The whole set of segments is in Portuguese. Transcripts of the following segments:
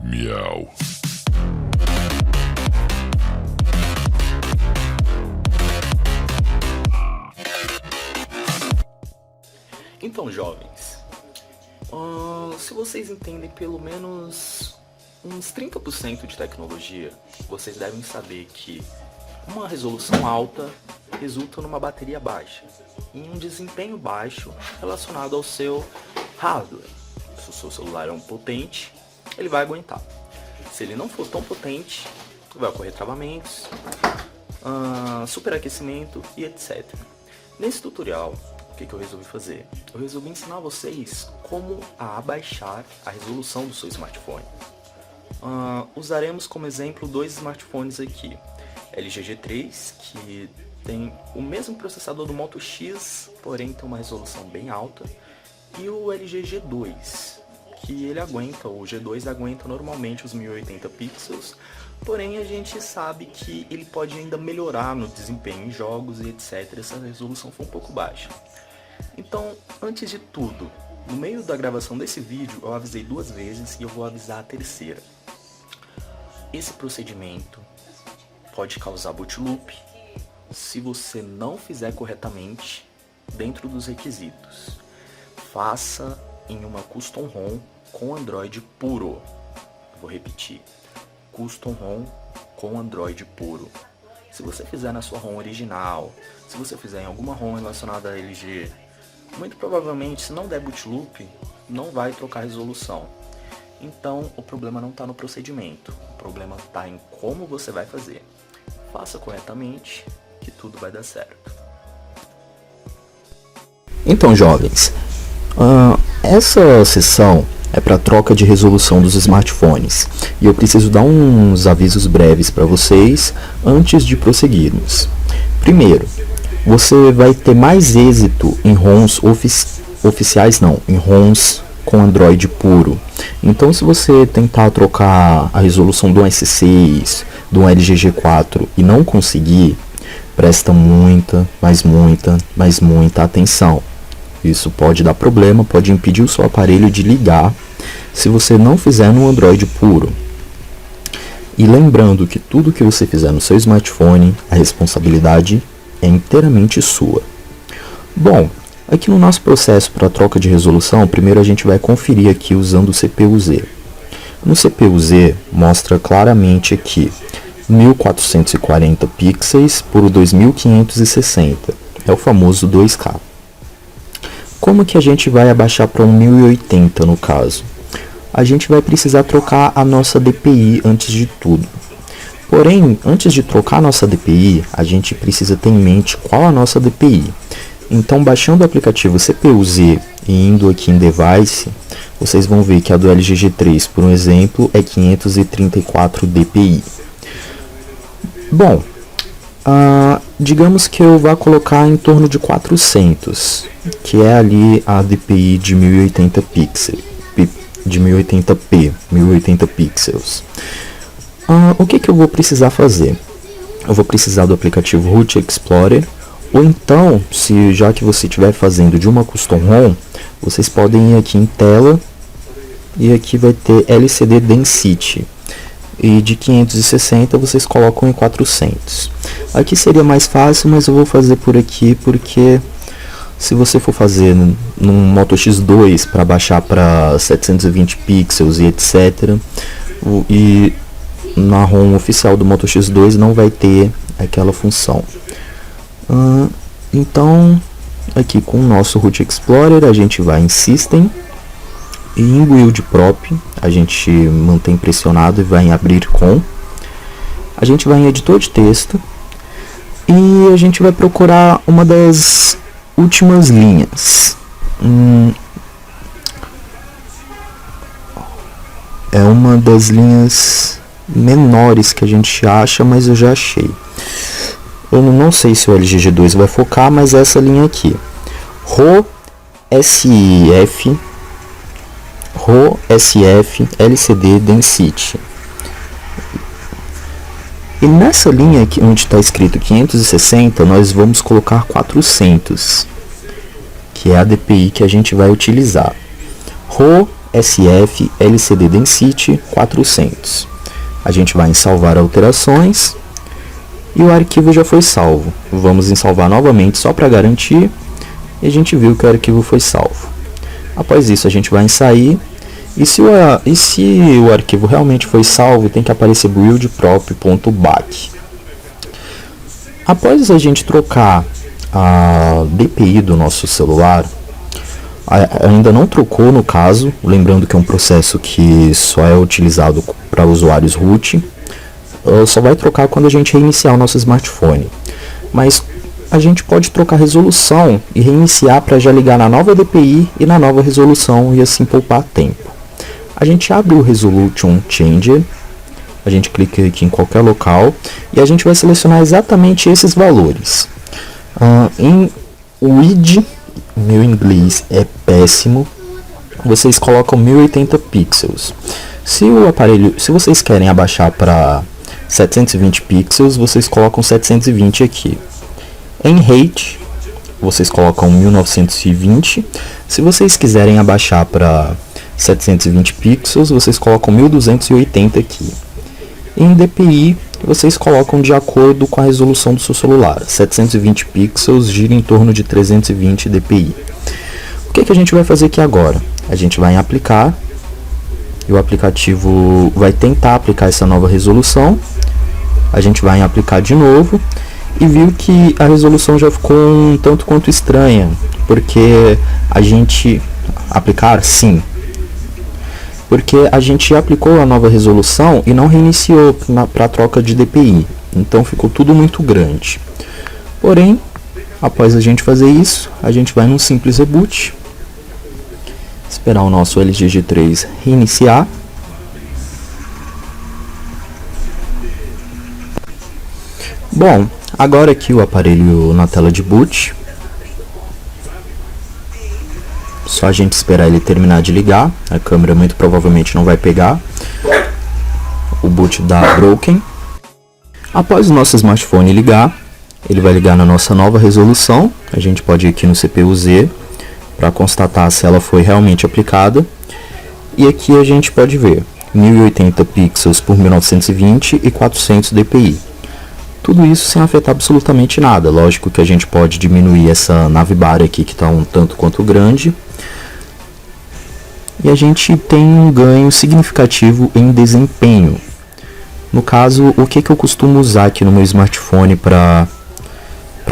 Miau. Então, jovens, se vocês entendem pelo menos uns 30% de tecnologia, vocês devem saber que uma resolução alta resulta numa bateria baixa e um desempenho baixo relacionado ao seu hardware. Se o seu celular é um potente, ele vai aguentar. Se ele não for tão potente, vai ocorrer travamentos, superaquecimento e etc. Nesse tutorial, o que eu resolvi fazer? Eu resolvi ensinar vocês como abaixar a resolução do seu smartphone. Usaremos como exemplo dois smartphones aqui. LG G3, que tem o mesmo processador do Moto X, porém tem uma resolução bem alta, e o LG G2, que ele aguenta, o G2 aguenta normalmente os 1080 pixels, porém a gente sabe que ele pode ainda melhorar no desempenho em jogos e etc, se a resolução for um pouco baixa. Então, antes de tudo, no meio da gravação desse vídeo eu avisei 2 vezes e eu vou avisar a terceira. Esse procedimento pode causar boot loop se você não fizer corretamente dentro dos requisitos. Faça em uma custom ROM com Android puro. Vou repetir, custom ROM com Android puro. Se você fizer na sua ROM original, se você fizer em alguma ROM relacionada a LG, muito provavelmente, se não der boot loop, não vai trocar resolução. Então, o problema não está no procedimento, o problema está em como você vai fazer. Faça corretamente, que tudo vai dar certo. Então, jovens, essa sessão é para troca de resolução dos smartphones e eu preciso dar uns avisos breves para vocês antes de prosseguirmos. Primeiro, você vai ter mais êxito em ROMs oficiais, em ROMs com Android puro. Então, se você tentar trocar a resolução do S6, do LG G4 e não conseguir, presta muita atenção. Isso pode dar problema, pode impedir o seu aparelho de ligar se você não fizer no Android puro. E lembrando que tudo que você fizer no seu smartphone, a responsabilidade é inteiramente sua. Bom, aqui no nosso processo para troca de resolução, primeiro a gente vai conferir aqui usando o CPU-Z. No CPU-Z mostra claramente aqui 1440 pixels por 2560, é o famoso 2K. Como que a gente vai abaixar para um 1080 no caso? A gente vai precisar trocar a nossa DPI antes de tudo. Porém, antes de trocar a nossa DPI, a gente precisa ter em mente qual a nossa DPI. Então, baixando o aplicativo CPU-Z e indo aqui em Device, vocês vão ver que a do LG G3, por exemplo, é 534 dpi. Bom, digamos que eu vá colocar em torno de 400, que é ali a DPI de 1080 pixels, de 1080p, 1080 pixels. O que eu vou precisar fazer? Eu vou precisar do aplicativo Root Explorer, ou então, já que você estiver fazendo de uma custom ROM, vocês podem ir aqui em tela e aqui vai ter LCD Density. E de 560 vocês colocam em 400. Aqui seria mais fácil, mas eu vou fazer por aqui porque se você for fazer num Moto X2 para baixar para 720 pixels e etc, e na ROM oficial do Moto X2 não vai ter aquela função. Então, aqui com o nosso Root Explorer, a gente vai em System e em Build Prop, a gente mantém pressionado e vai em Abrir com. A gente vai em Editor de Texto e a gente vai procurar uma das últimas linhas. É uma das linhas menores que a gente acha, mas eu já achei. Eu não sei se o LG G2 vai focar, mas é essa linha aqui. RAW SF LCD Density. E nessa linha aqui onde está escrito 560, nós vamos colocar 400, que é a DPI que a gente vai utilizar. RAW SF LCD Density 400. A gente vai em salvar alterações e o arquivo já foi salvo. Vamos em salvar novamente só para garantir e a gente viu que o arquivo foi salvo. Após isso a gente vai em sair e se o arquivo realmente foi salvo, tem que aparecer buildprop.back. Após a gente trocar a DPI do nosso celular, ainda não trocou no caso, lembrando que é um processo que só é utilizado para usuários root, só vai trocar quando a gente reiniciar o nosso smartphone. Mas a gente pode trocar a resolução e reiniciar para já ligar na nova DPI e na nova resolução e assim poupar tempo. A gente abre o Resolution Changer, a gente clica aqui em qualquer local e a gente vai selecionar exatamente esses valores. Em width, meu inglês é péssimo, vocês colocam 1080 pixels. Se vocês querem abaixar para 720 pixels, vocês colocam 720 aqui. Em height, vocês colocam 1920. Se vocês quiserem abaixar para 720 pixels, vocês colocam 1280 aqui. Em DPI, vocês colocam de acordo com a resolução do seu celular. 720 pixels gira em torno de 320 dpi. O que a gente vai fazer aqui agora? A gente vai em aplicar e o aplicativo vai tentar aplicar essa nova resolução. A gente vai em aplicar de novo e viu que a resolução já ficou um tanto quanto estranha, porque a gente aplicar sim, porque a gente aplicou a nova resolução e não reiniciou para a troca de DPI, então ficou tudo muito grande. Porém, após a gente fazer isso, a gente vai num simples reboot, esperar o nosso LG G3 reiniciar. Bom, agora aqui o aparelho na tela de boot. Só a gente esperar ele terminar de ligar. A câmera muito provavelmente não vai pegar. O boot dá broken. Após o nosso smartphone ligar, ele vai ligar na nossa nova resolução. A gente pode ir aqui no CPU-Z para constatar se ela foi realmente aplicada. E aqui a gente pode ver 1080 pixels por 1920 e 400 dpi. Tudo isso sem afetar absolutamente nada. Lógico que a gente pode diminuir essa navbar aqui que está um tanto quanto grande. E a gente tem um ganho significativo em desempenho. No caso, o que eu costumo usar aqui no meu smartphone para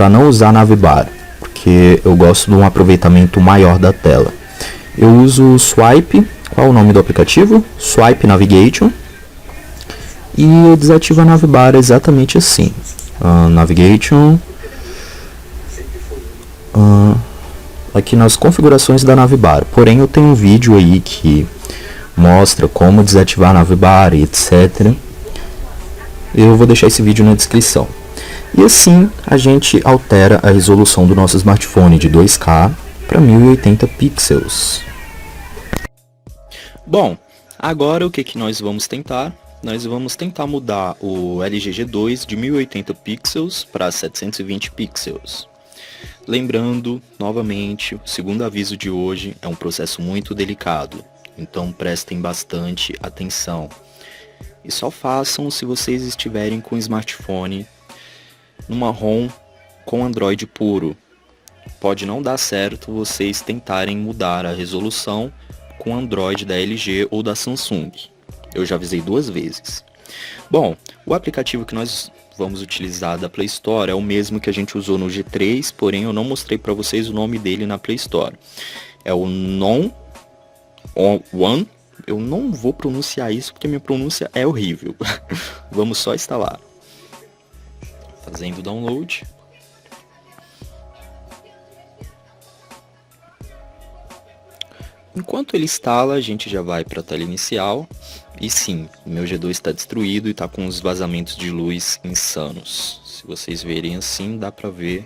não usar navbar? Porque eu gosto de um aproveitamento maior da tela. Eu uso o Swipe. Qual é o nome do aplicativo? Swipe Navigation. E eu desativo a navbar exatamente assim. Navigation. Aqui nas configurações da navbar. Porém, eu tenho um vídeo aí que mostra como desativar a navbar e etc. Eu vou deixar esse vídeo na descrição. E assim a gente altera a resolução do nosso smartphone de 2K para 1080 pixels. Bom, agora o que nós vamos tentar? Nós vamos tentar mudar o LG G2 de 1080 pixels para 720 pixels. Lembrando, novamente, o segundo aviso de hoje é um processo muito delicado, então prestem bastante atenção. E só façam se vocês estiverem com o smartphone numa ROM com Android puro. Pode não dar certo vocês tentarem mudar a resolução com Android da LG ou da Samsung. Eu já avisei 2 vezes. Bom, o aplicativo que nós vamos utilizar da Play Store é o mesmo que a gente usou no G3, porém eu não mostrei para vocês o nome dele na Play Store. É o Non One. Eu não vou pronunciar isso porque minha pronúncia é horrível. Vamos só instalar. Fazendo download. Enquanto ele instala, a gente já vai para a tela inicial. E sim, o meu G2 está destruído e está com uns vazamentos de luz insanos. Se vocês verem assim, dá para ver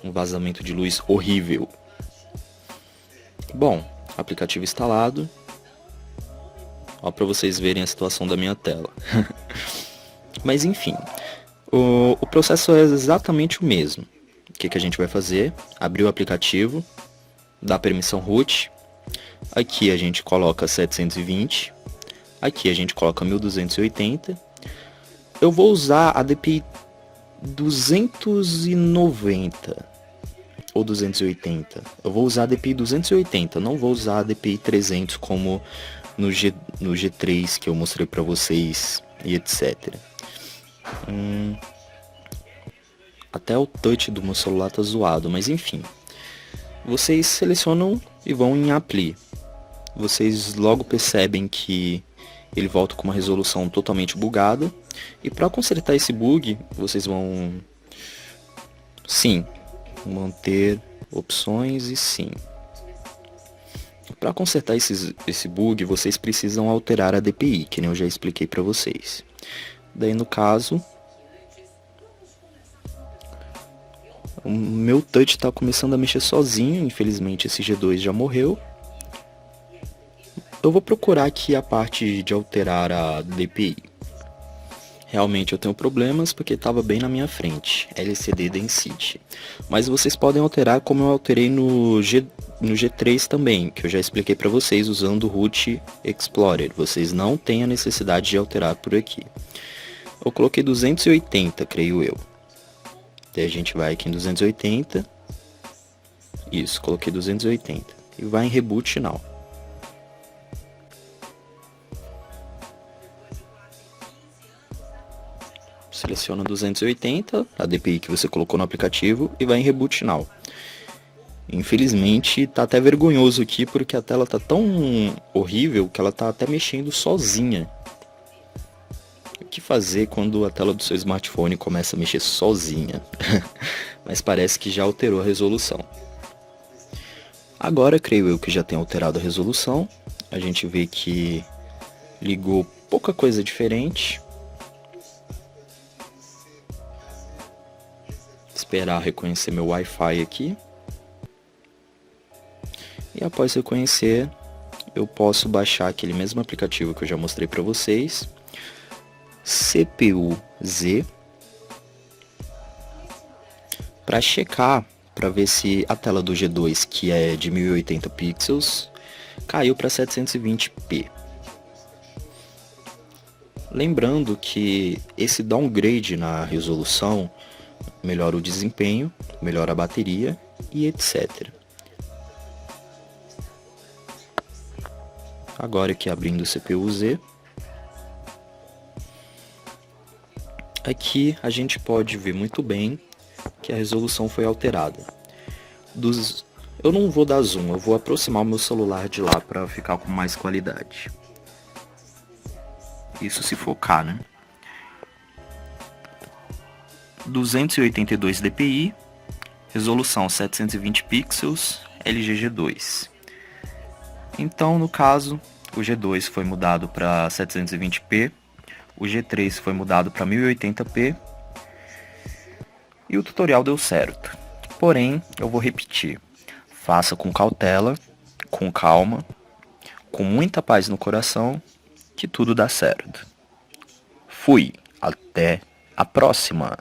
um vazamento de luz horrível. Bom, aplicativo instalado. Ó, para vocês verem a situação da minha tela. Mas enfim, o processo é exatamente o mesmo. O que a gente vai fazer? Abrir o aplicativo, dar permissão root. Aqui a gente coloca 720. Aqui a gente coloca 1280. Eu vou usar a DPI 290 ou 280. Eu vou usar a DPI 280, não vou usar a DPI 300 como no G3 que eu mostrei pra vocês e etc. Até o touch do meu celular tá zoado, mas enfim. Vocês selecionam e vão em Apply. Vocês logo percebem que ele volta com uma resolução totalmente bugada. E para consertar esse bug, vocês vão... Sim, manter opções e sim. Para consertar esse bug, vocês precisam alterar a DPI, que nem eu já expliquei para vocês. Daí no caso, o meu touch está começando a mexer sozinho, infelizmente esse G2 já morreu. Eu vou procurar aqui a parte de alterar a DPI. Realmente eu tenho problemas porque estava bem na minha frente, LCD Density. Mas vocês podem alterar como eu alterei no G3 também, que eu já expliquei para vocês usando o Root Explorer. Vocês não têm a necessidade de alterar por aqui. Eu coloquei 280, creio eu. Daí a gente vai aqui em 280. Isso, coloquei 280. E vai em Reboot Now. Seleciona 280, a DPI que você colocou no aplicativo, e vai em Reboot Now. Infelizmente tá até vergonhoso aqui porque a tela tá tão horrível que ela tá até mexendo sozinha. O que fazer quando a tela do seu smartphone começa a mexer sozinha? Mas parece que já alterou a resolução. Agora creio eu que já tem alterado a resolução. A gente vê que ligou pouca coisa diferente. Esperar reconhecer meu Wi-Fi aqui. E após reconhecer, eu posso baixar aquele mesmo aplicativo que eu já mostrei para vocês. CPU-Z. Para checar, para ver se a tela do G2, que é de 1080 pixels, caiu para 720p. Lembrando que esse downgrade na resolução melhora o desempenho, melhora a bateria e etc. Agora aqui abrindo o CPU-Z. Aqui a gente pode ver muito bem que a resolução foi alterada. Eu não vou dar zoom, eu vou aproximar o meu celular de lá para ficar com mais qualidade. Isso se focar, né? 282 dpi, resolução 720 pixels, LG G2. Então, no caso, o G2 foi mudado para 720p, o G3 foi mudado para 1080p e o tutorial deu certo. Porém, eu vou repetir. Faça com cautela, com calma, com muita paz no coração, que tudo dá certo. Fui, até a próxima!